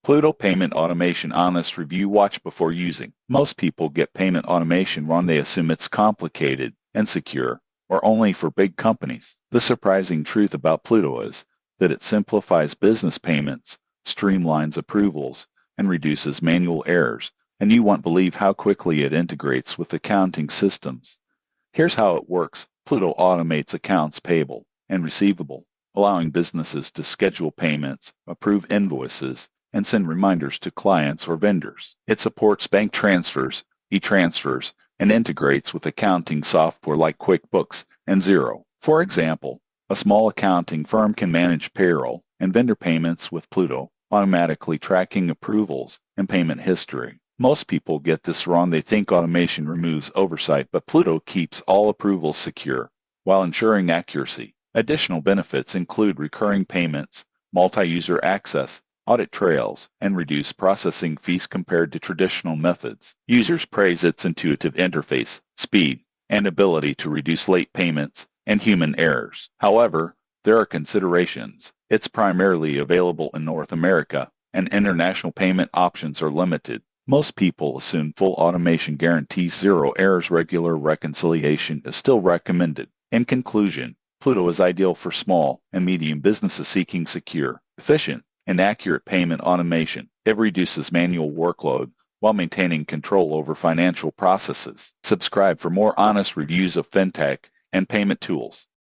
Plooto Payment Automation Honest Review. Watch before using. Most people get payment automation wrong. They assume it's complicated, insecure, or only for big companies. The surprising truth about Plooto is that it simplifies business payments, streamlines approvals, and reduces manual errors, and you won't believe how quickly it integrates with accounting systems. Here's how it works. Plooto automates accounts payable and receivable, allowing businesses to schedule payments, approve invoices, and send reminders to clients or vendors. It supports bank transfers, e-transfers, and integrates with accounting software like QuickBooks and Xero. For example, a small accounting firm can manage payroll and vendor payments with Plooto, automatically tracking approvals and payment history. Most people get this wrong. They think automation removes oversight, but Plooto keeps all approvals secure while ensuring accuracy. Additional benefits include recurring payments, multi-user access, audit trails, and reduced processing fees compared to traditional methods. Users praise its intuitive interface, speed, and ability to reduce late payments and human errors. However, there are considerations. It's primarily available in North America, and international payment options are limited. Most people assume full automation guarantees zero errors. Regular reconciliation is still recommended. In conclusion, Plooto is ideal for small and medium businesses seeking secure, efficient, and accurate payment automation. It reduces manual workload while maintaining control over financial processes. Subscribe for more honest reviews of fintech and payment tools.